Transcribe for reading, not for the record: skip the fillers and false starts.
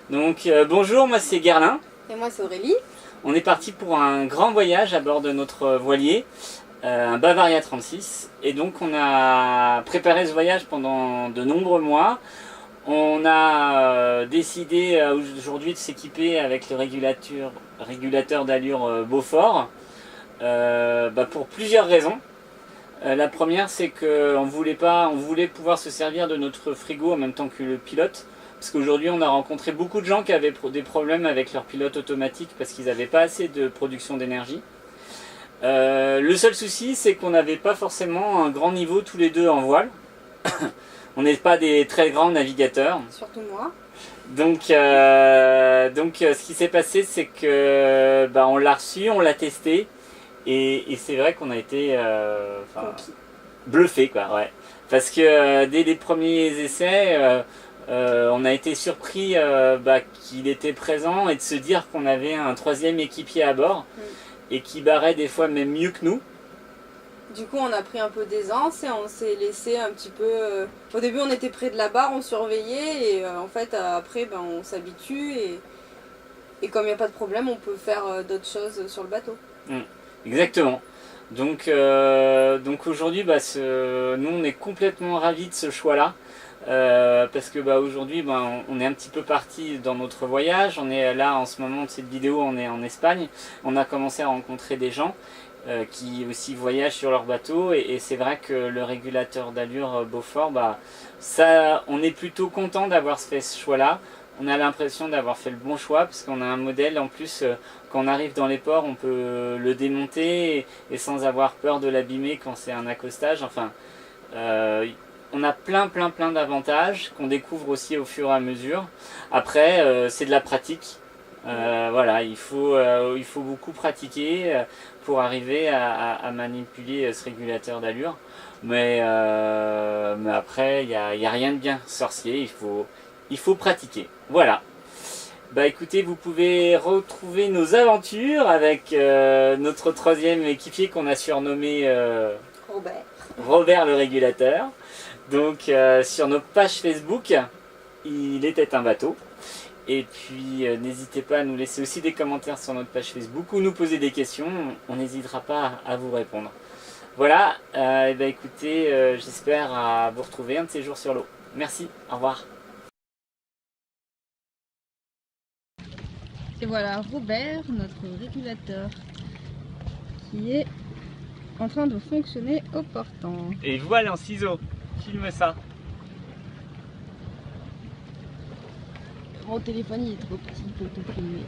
Donc bonjour, moi c'est Gerlin. Et moi c'est Aurélie. On est parti pour un grand voyage à bord de notre voilier, un Bavaria 36. Et donc on a préparé ce voyage pendant de nombreux mois. On a décidé aujourd'hui de s'équiper avec le régulateur d'allure Beaufort pour plusieurs raisons. La première, c'est qu'on voulait pouvoir se servir de notre frigo en même temps que le pilote. Parce qu'aujourd'hui, on a rencontré beaucoup de gens qui avaient des problèmes avec leur pilote automatique parce qu'ils n'avaient pas assez de production d'énergie. Le seul souci, c'est qu'on n'avait pas forcément un grand niveau tous les deux en voile. On n'est pas des très grands navigateurs. Surtout moi. Donc ce qui s'est passé, c'est que on l'a reçu, on l'a testé. Et c'est vrai qu'on a été bluffé, quoi, ouais. Parce que dès les premiers essais, on a été surpris qu'il était présent et de se dire qu'on avait un troisième équipier à bord et qui barrait des fois même mieux que nous. Du coup, on a pris un peu d'aisance et on s'est laissé un petit peu... Au début, on était près de la barre, on surveillait et en fait, après, on s'habitue et comme il n'y a pas de problème, on peut faire d'autres choses sur le bateau. Exactement. Donc aujourd'hui, nous on est complètement ravis de ce choix-là. Parce que aujourd'hui on est un petit peu parti dans notre voyage. On est là en ce moment de cette vidéo, on est en Espagne. On a commencé à rencontrer des gens qui aussi voyagent sur leur bateau et c'est vrai que le régulateur d'allure Beaufort, on est plutôt content d'avoir fait ce choix-là. On a l'impression d'avoir fait le bon choix parce qu'on a un modèle en plus, quand on arrive dans les ports, on peut le démonter et sans avoir peur de l'abîmer quand c'est un accostage. Enfin, on a plein d'avantages qu'on découvre aussi au fur et à mesure. Après, c'est de la pratique. Voilà, il faut beaucoup pratiquer pour arriver à manipuler ce régulateur d'allure. Mais après, il n'y a rien de bien sorcier, il faut pratiquer. Voilà. Écoutez, vous pouvez retrouver nos aventures avec notre troisième équipier qu'on a surnommé Robert le régulateur. Donc sur nos pages Facebook, il était un bateau. Et puis n'hésitez pas à nous laisser aussi des commentaires sur notre page Facebook ou nous poser des questions, on n'hésitera pas à vous répondre. Voilà, écoutez, j'espère à vous retrouver un de ces jours sur l'eau. Merci, au revoir. Et voilà Robert, notre régulateur, qui est en train de fonctionner au portant. Et voilà en ciseaux, filme ça. Mon téléphone il est trop petit pour tout filmer.